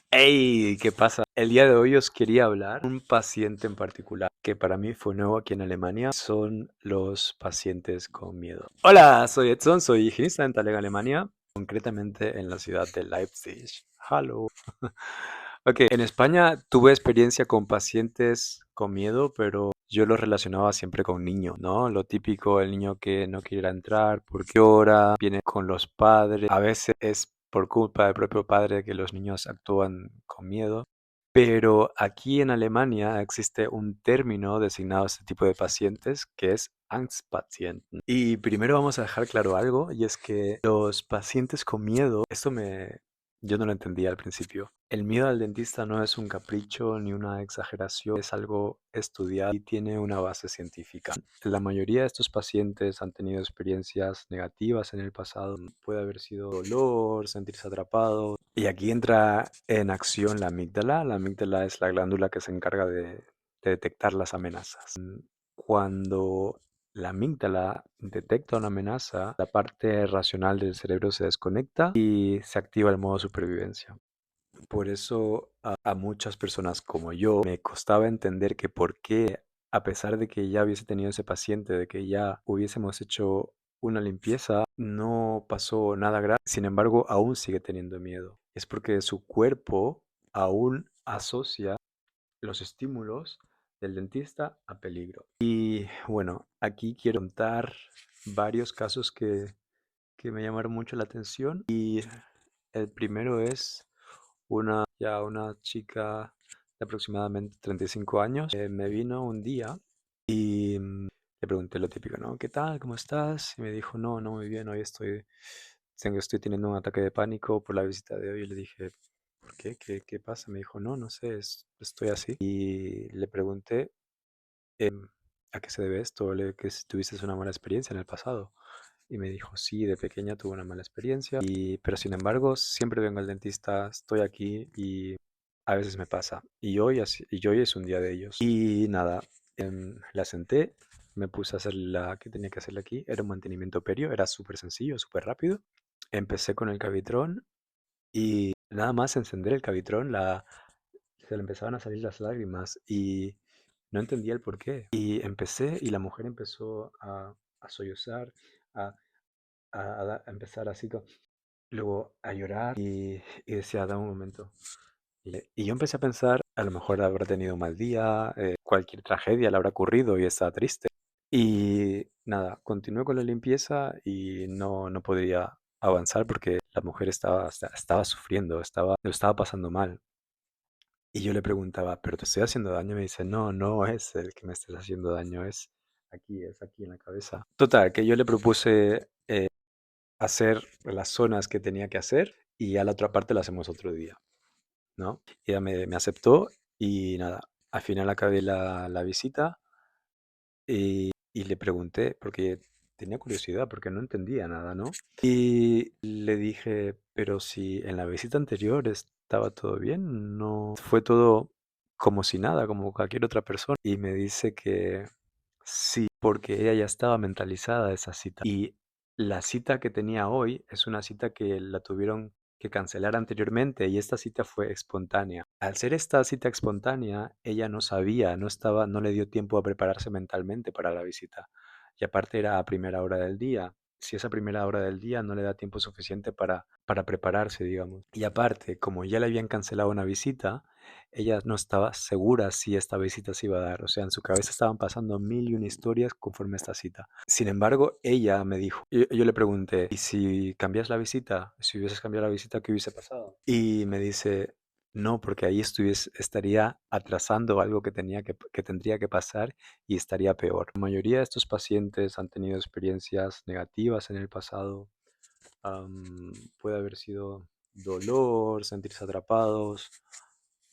Hey, ¿qué pasa? El día de hoy os quería hablar de un paciente en particular que para mí fue nuevo aquí en Alemania. Son los pacientes con miedo. Hola, soy Edson, soy higienista dental en Alemania, concretamente en la ciudad de Leipzig. Hello. Ok, en España tuve experiencia con pacientes con miedo, pero yo lo relacionaba siempre con niños, ¿no? Lo típico, el niño que no quiere entrar porque llora, viene con los padres. A veces es por culpa del propio padre que los niños actúan con miedo. Pero aquí en Alemania existe un término designado a este tipo de pacientes que es Angstpatienten. Y primero vamos a dejar claro algo, y es que los pacientes con miedo, yo no lo entendía al principio. El miedo al dentista no es un capricho ni una exageración, es algo estudiado y tiene una base científica. La mayoría de estos pacientes han tenido experiencias negativas en el pasado. Puede haber sido dolor, sentirse atrapado. Y aquí entra en acción la amígdala. La amígdala es la glándula que se encarga de detectar las amenazas. Cuando la amígdala detecta una amenaza, la parte racional del cerebro se desconecta y se activa el modo supervivencia. Por eso a muchas personas como yo me costaba entender que por qué, a pesar de que ya hubiese tenido ese paciente, de que ya hubiésemos hecho una limpieza, no pasó nada grave. Sin embargo, aún sigue teniendo miedo. Es porque su cuerpo aún asocia los estímulos del dentista a peligro. Y bueno, aquí quiero contar varios casos que me llamaron mucho la atención. Y el primero es una chica de aproximadamente 35 años. Me vino un día y le pregunté lo típico, ¿no? ¿Qué tal? ¿Cómo estás? Y me dijo, no, no, muy bien, hoy estoy teniendo un ataque de pánico por la visita de hoy. Y le dije, ¿por qué? ¿Qué pasa? Me dijo, no, no sé, estoy así. Y le pregunté, em, ¿a qué se debe esto? Que si tuviste una mala experiencia en el pasado. Y me dijo, sí, de pequeña tuve una mala experiencia, pero sin embargo siempre vengo al dentista, estoy aquí y a veces me pasa. Y hoy es un día de ellos. Y nada, la senté, me puse a hacer la que tenía que hacerle aquí. Era un mantenimiento perio, era súper sencillo, súper rápido. Empecé con el cavitrón y nada más encender el cavitrón, se le empezaban a salir las lágrimas y no entendía el por qué. Y empecé y la mujer empezó a sollozar, a, a empezar así, luego a llorar y decía, dame un momento. Y yo empecé a pensar, a lo mejor habrá tenido un mal día, cualquier tragedia le habrá ocurrido y está triste. Y nada, continué con la limpieza y no podía avanzar porque la mujer estaba sufriendo, lo estaba pasando mal. Y yo le preguntaba, ¿pero te estoy haciendo daño? Y me dice, no, no es el que me estés haciendo daño, es aquí en la cabeza. Total, que yo le propuse hacer las zonas que tenía que hacer y ya la otra parte la hacemos otro día, ¿no? Y ella me aceptó y nada, al final acabé la visita y le pregunté, porque tenía curiosidad, porque no entendía nada, ¿no? Y le dije, pero si en la visita anterior estaba todo bien, no fue todo como si nada, como cualquier otra persona. Y me dice que sí, porque ella ya estaba mentalizada de esa cita. Y la cita que tenía hoy es una cita que la tuvieron que cancelar anteriormente y esta cita fue espontánea. Al ser esta cita espontánea, ella no sabía, no le dio tiempo a prepararse mentalmente para la visita. Y aparte era a primera hora del día. Si esa primera hora del día no le da tiempo suficiente para prepararse, digamos. Y aparte, como ya le habían cancelado una visita, ella no estaba segura si esta visita se iba a dar. O sea, en su cabeza estaban pasando mil y una historias conforme a esta cita. Sin embargo, ella me dijo, yo le pregunté, ¿y si cambias la visita? Si hubieses cambiado la visita, ¿qué hubiese pasado? Y me dice, no, porque ahí estaría atrasando algo que tendría que pasar y estaría peor. La mayoría de estos pacientes han tenido experiencias negativas en el pasado. Puede haber sido dolor, sentirse atrapados,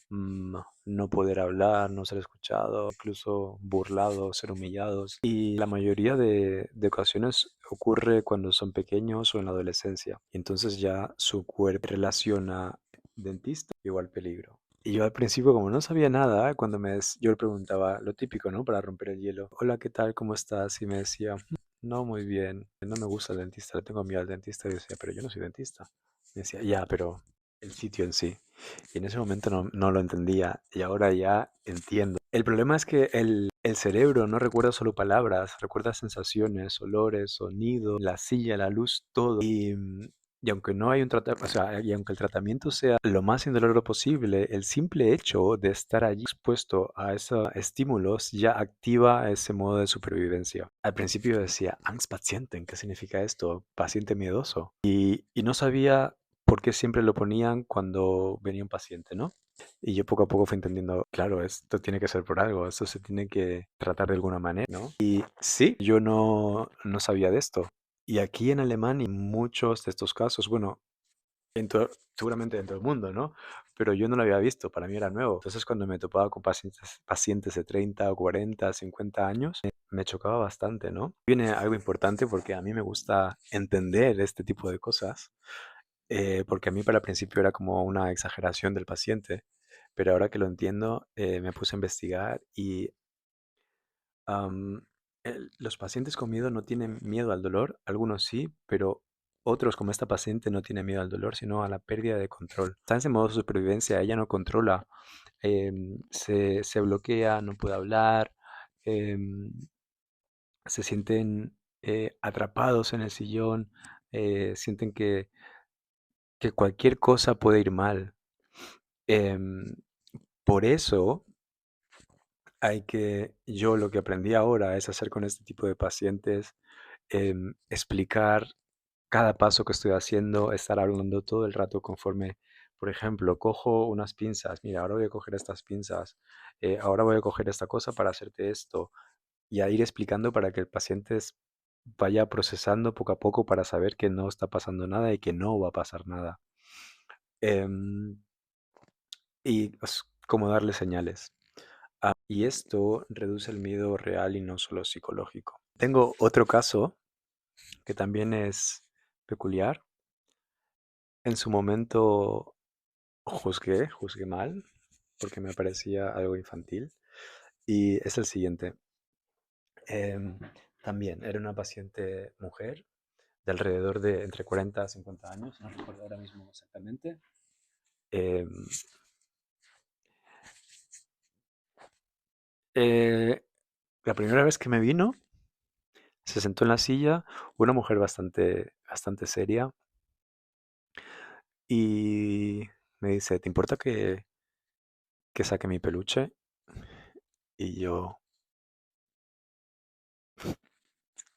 no poder hablar, no ser escuchado, incluso burlados, ser humillados. Y la mayoría de ocasiones ocurre cuando son pequeños o en la adolescencia. Y entonces ya su cuerpo relaciona dentista igual peligro. Y yo al principio, como no sabía nada, yo le preguntaba lo típico, ¿no? Para romper el hielo. Hola, ¿qué tal? ¿Cómo estás? Y me decía, no, muy bien. No me gusta el dentista, le tengo miedo al dentista. Y yo decía, pero yo no soy dentista. Me decía, ya, pero el sitio en sí. Y en ese momento no lo entendía y ahora ya entiendo. El problema es que el cerebro no recuerda solo palabras, recuerda sensaciones, olores, sonido, la silla, la luz, todo. Y aunque no hay un tratamiento, o sea, y aunque el tratamiento sea lo más indoloro posible, el simple hecho de estar allí expuesto a esos estímulos ya activa ese modo de supervivencia. Al principio decía, Angstpatienten, ¿qué significa esto? Paciente miedoso. Y no sabía por qué siempre lo ponían cuando venía un paciente, ¿no? Y yo poco a poco fui entendiendo, claro, esto tiene que ser por algo, esto se tiene que tratar de alguna manera, ¿no? Y sí, yo no sabía de esto. Y aquí en Alemania, muchos de estos casos, bueno, seguramente en todo el mundo, ¿no? Pero yo no lo había visto, para mí era nuevo. Entonces cuando me topaba con pacientes de 30 o 40, 50 años, me chocaba bastante, ¿no? Viene algo importante porque a mí me gusta entender este tipo de cosas, porque a mí para el principio era como una exageración del paciente, pero ahora que lo entiendo, me puse a investigar y los pacientes con miedo no tienen miedo al dolor, algunos sí, pero otros, como esta paciente, no tiene miedo al dolor, sino a la pérdida de control. Está en ese modo de supervivencia, ella no controla, se bloquea, no puede hablar, em, se sienten atrapados en el sillón, sienten que cualquier cosa puede ir mal. Em, por eso yo lo que aprendí ahora es hacer con este tipo de pacientes, explicar cada paso que estoy haciendo, estar hablando todo el rato conforme, por ejemplo, cojo unas pinzas, mira, ahora voy a coger estas pinzas, ahora voy a coger esta cosa para hacerte esto, y a ir explicando para que el paciente vaya procesando poco a poco para saber que no está pasando nada y que no va a pasar nada. Em, y es como darle señales. Y esto reduce el miedo real y no solo psicológico. Tengo otro caso que también es peculiar. En su momento juzgué mal, porque me parecía algo infantil. Y es el siguiente. Em, también era una paciente mujer de alrededor de entre 40 a 50 años, no recuerdo ahora mismo exactamente. Em, eh, la primera vez que me vino, se sentó en la silla, una mujer bastante seria, y me dice, ¿te importa que saque mi peluche? Y yo,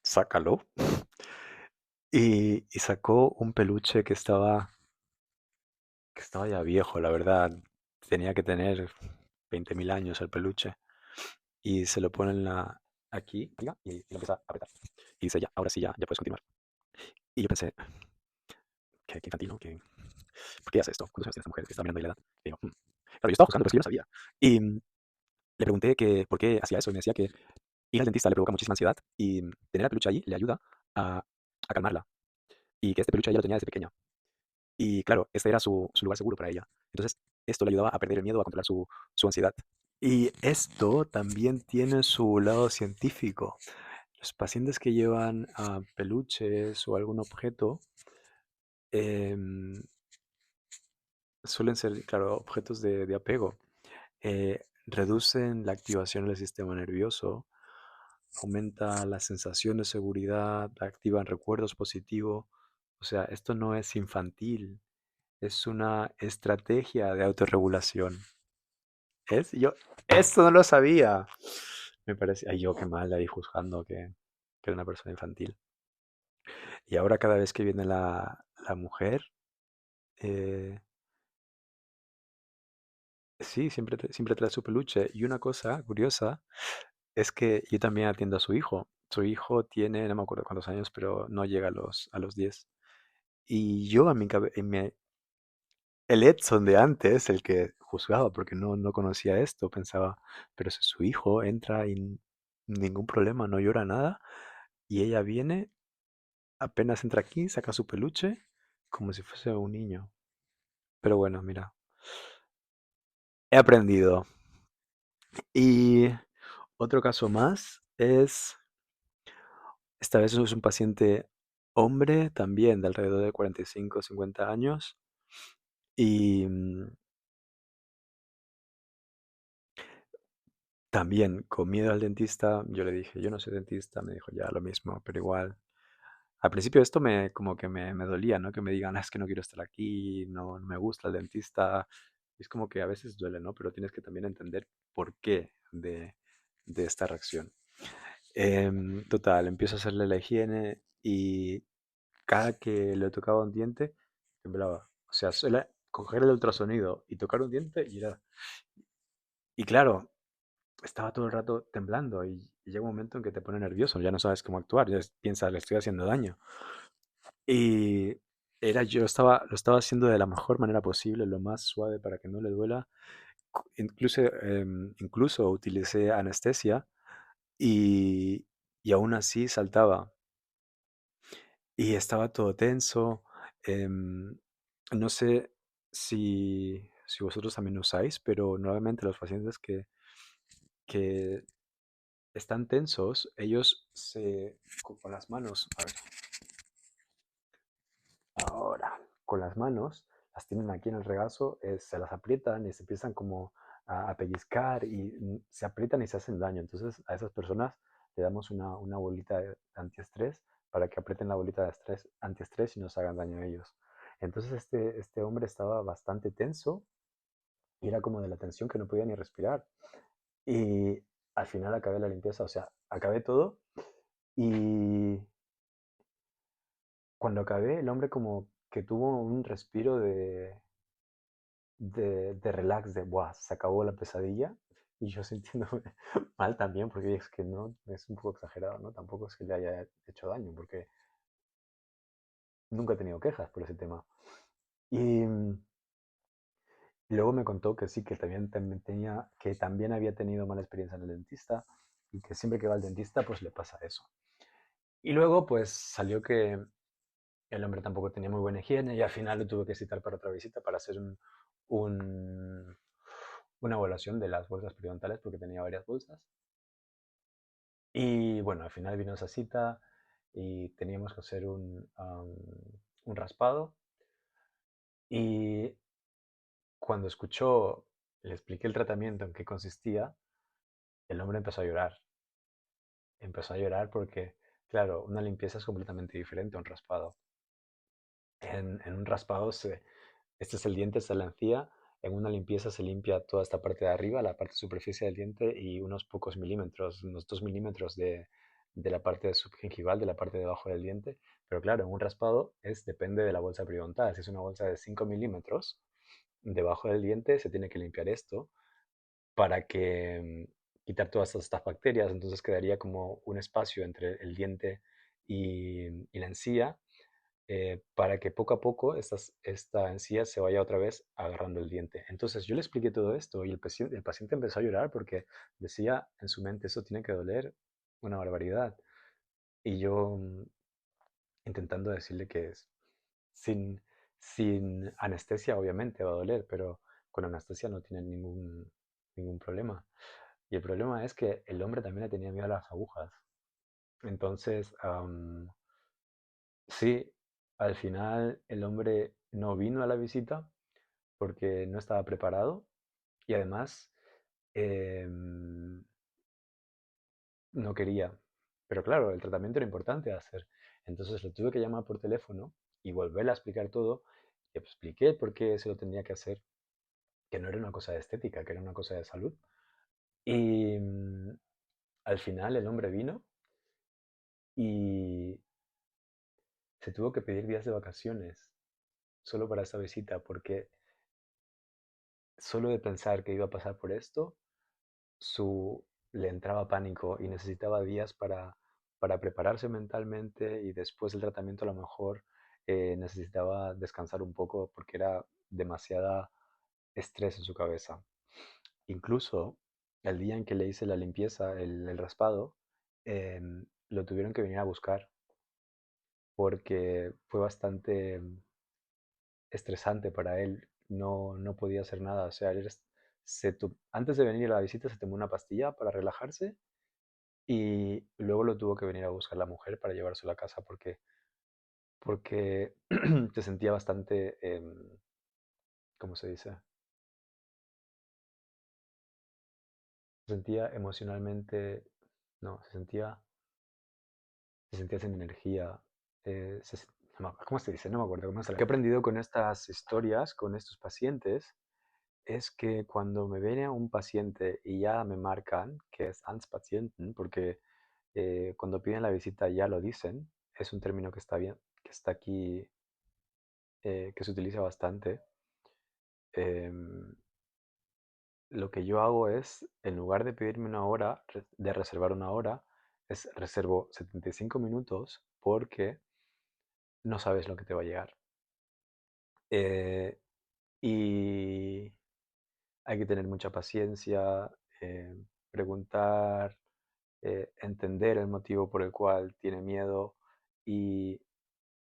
sácalo. Y sacó un peluche que estaba ya viejo, la verdad. Tenía que tener 20.000 años el peluche. Y se lo pone aquí, diga, y lo empieza a apretar. Y dice, ya, ahora sí, ya puedes continuar. Y yo pensé, qué infantil, ¿no? ¿Por qué hace esto? ¿Cuántos años tiene esta mujer que está mirando ahí la edad? Y digo, Claro, yo estaba juzgando, pero es que yo no sabía. Y le pregunté por qué hacía eso. Y me decía que ir al dentista le provoca muchísima ansiedad y tener la peluche allí le ayuda a calmarla. Y que este peluche ella lo tenía desde pequeña. Y claro, este era su lugar seguro para ella. Entonces, esto le ayudaba a perder el miedo, a controlar su ansiedad. Y esto también tiene su lado científico. Los pacientes que llevan peluches o algún objeto em, suelen ser, claro, objetos de apego. Reducen la activación del sistema nervioso, aumenta la sensación de seguridad, activan recuerdos positivos. O sea, esto no es infantil, es una estrategia de autorregulación. ¿Es? Yo esto no lo sabía. Me parece, ay, yo qué mal ahí juzgando que era una persona infantil. Y ahora cada vez que viene la mujer, eh, sí, siempre trae su peluche. Y una cosa curiosa es que yo también atiendo a su hijo. Su hijo tiene, no me acuerdo cuántos años, pero no llega a los 10. Y yo el Edson de antes, el que juzgaba porque no conocía esto, pensaba, pero si su hijo entra y ningún problema, no llora nada, y ella viene, apenas entra aquí, saca su peluche, como si fuese un niño. Pero bueno, mira, he aprendido. Y otro caso más esta vez es un paciente hombre también de alrededor de 45 o 50 años. Y También con miedo al dentista, yo le dije, yo no soy dentista, me dijo ya lo mismo, pero igual. Al principio esto me como que me dolía, ¿no? Que me digan, "Ah, es que no quiero estar aquí, no, no me gusta el dentista". Es como que a veces duele, ¿no? Pero tienes que también entender por qué de esta reacción. Total, empiezo a hacerle la higiene y cada que le tocaba un diente, temblaba. O sea, solo coger el ultrasonido y tocar un diente y era... Y claro, estaba todo el rato temblando y llega un momento en que te pone nervioso, ya no sabes cómo actuar, piensas, le estoy haciendo daño. Y lo estaba haciendo de la mejor manera posible, lo más suave para que no le duela. Incluso utilicé anestesia y, y aún así saltaba. Y estaba todo tenso. em, no sé si vosotros también usáis, pero normalmente los pacientes que están tensos, ellos con las manos, a ver, ahora, con las manos, las tienen aquí en el regazo, se las aprietan y se empiezan como a pellizcar y se aprietan y se hacen daño. Entonces a esas personas le damos una bolita de antiestrés para que aprieten la bolita de estrés, antiestrés y no se hagan daño a ellos. Entonces este hombre estaba bastante tenso y era como de la tensión que no podía ni respirar. Y al final acabé la limpieza, o sea, acabé todo y cuando acabé el hombre como que tuvo un respiro de relax, de, ¡buah! Se acabó la pesadilla. Y yo sintiéndome mal también, porque es que no, es un poco exagerado, ¿no? Tampoco es que le haya hecho daño, porque nunca he tenido quejas por ese tema. Y luego me contó que sí, que también tenía, que también había tenido mala experiencia en el dentista y que siempre que va al dentista, pues le pasa eso. Y luego, pues salió que el hombre tampoco tenía muy buena higiene y al final lo tuve que citar para otra visita para hacer un- una evaluación de las bolsas periodontales porque tenía varias bolsas. Y bueno, al final vino esa cita y teníamos que hacer un raspado. Y cuando escuchó, le expliqué el tratamiento en qué consistía, el hombre empezó a llorar. Empezó a llorar porque, claro, una limpieza es completamente diferente a un raspado. En un raspado este es el diente, esta es la encía. En una limpieza se limpia toda esta parte de arriba, la parte superficie del diente y unos pocos milímetros, unos 2 milímetros de la parte subgingival, de la parte de abajo del diente. Pero claro, en un raspado depende de la bolsa periodontal. Si es una bolsa de 5 milímetros debajo del diente, se tiene que limpiar esto para que quitar todas estas bacterias. Entonces quedaría como un espacio entre el diente y la encía para que poco a poco esta encía se vaya otra vez agarrando el diente. Entonces yo le expliqué todo esto y el paciente empezó a llorar porque decía en su mente, eso tiene que doler una barbaridad. Y yo intentando decirle que sin, sin anestesia obviamente va a doler, pero con anestesia no tiene ningún problema. Y el problema es que el hombre también le tenía miedo a las agujas. Entonces, sí, al final el hombre no vino a la visita porque no estaba preparado y además em, no quería. Pero claro, el tratamiento era importante de hacer. Entonces le tuve que llamar por teléfono y volverle a explicar todo. Y expliqué por qué se lo tenía que hacer, que no era una cosa de estética, que era una cosa de salud. Y al final el hombre vino y se tuvo que pedir días de vacaciones solo para esta visita, porque solo de pensar que iba a pasar por esto, le entraba pánico y necesitaba días para prepararse mentalmente y después del tratamiento a lo mejor necesitaba descansar un poco porque era demasiada estrés en su cabeza. Incluso el día en que le hice la limpieza, el raspado, lo tuvieron que venir a buscar porque fue bastante estresante para él. No, no podía hacer nada. O sea, antes de venir a la visita se tomó una pastilla para relajarse y luego lo tuvo que venir a buscar la mujer para llevárselo a casa porque se sentía bastante, ¿cómo se dice? se sentía emocionalmente, no, se sentía sin energía. ¿Cómo se dice? No me acuerdo cómo se Lo que he aprendido con estas historias, con estos pacientes, es que cuando me viene un paciente y ya me marcan que es Anspatienten, porque cuando piden la visita ya lo dicen, es un término que está bien, que está aquí, que se utiliza bastante. em, lo que yo hago es, en lugar de pedirme una hora, de reservar una hora, es reservo 75 minutos porque no sabes lo que te va a llegar. Eh, y hay que tener mucha paciencia, preguntar, entender el motivo por el cual tiene miedo y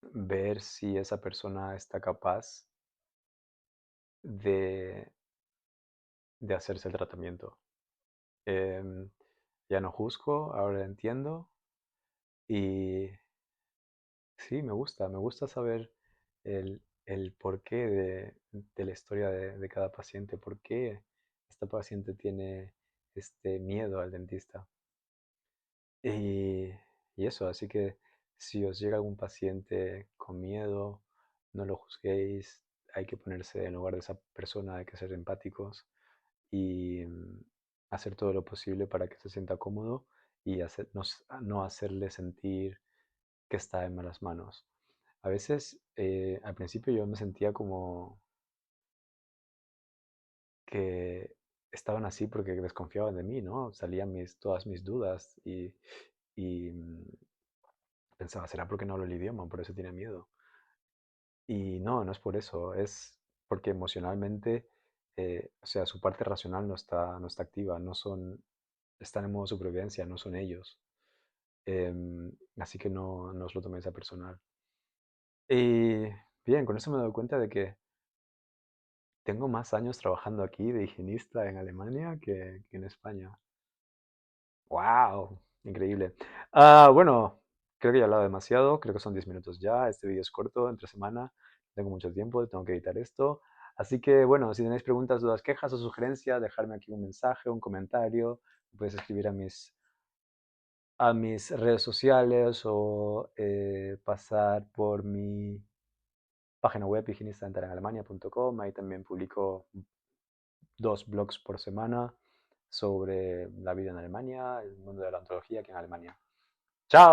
ver si esa persona está capaz de, de hacerse el tratamiento. Em, ya no juzgo, ahora entiendo y sí, me gusta saber el porqué de la historia de cada paciente, por qué esta paciente tiene este miedo al dentista. Y, y eso, así que si os llega algún paciente con miedo, no lo juzguéis, hay que ponerse en lugar de esa persona, hay que ser empáticos y hacer todo lo posible para que se sienta cómodo y no hacerle sentir que está en malas manos. A veces, al principio yo me sentía como que estaban así porque desconfiaban de mí, ¿no? Salían todas mis dudas y pensaba, ¿será porque no hablo el idioma? Por eso tiene miedo. Y no, no es por eso, es porque emocionalmente, o sea, su parte racional no está activa, están en modo supervivencia, no son ellos. Así que no os lo toméis a personal. Y bien, con eso me doy cuenta de que tengo más años trabajando aquí de higienista en Alemania que en España. ¡Wow! Increíble. Bueno, creo que ya he hablado demasiado, creo que son 10 minutos ya, este vídeo es corto, entre semana, no tengo mucho tiempo, tengo que editar esto. Así que bueno, si tenéis preguntas, dudas, quejas o sugerencias, dejarme aquí un mensaje, un comentario, puedes escribir a mis redes sociales o pasar por mi página web higienistadentalanalemania.com. Ahí también publico 2 blogs por semana sobre la vida en Alemania, el mundo de la odontología aquí en Alemania. ¡Chao!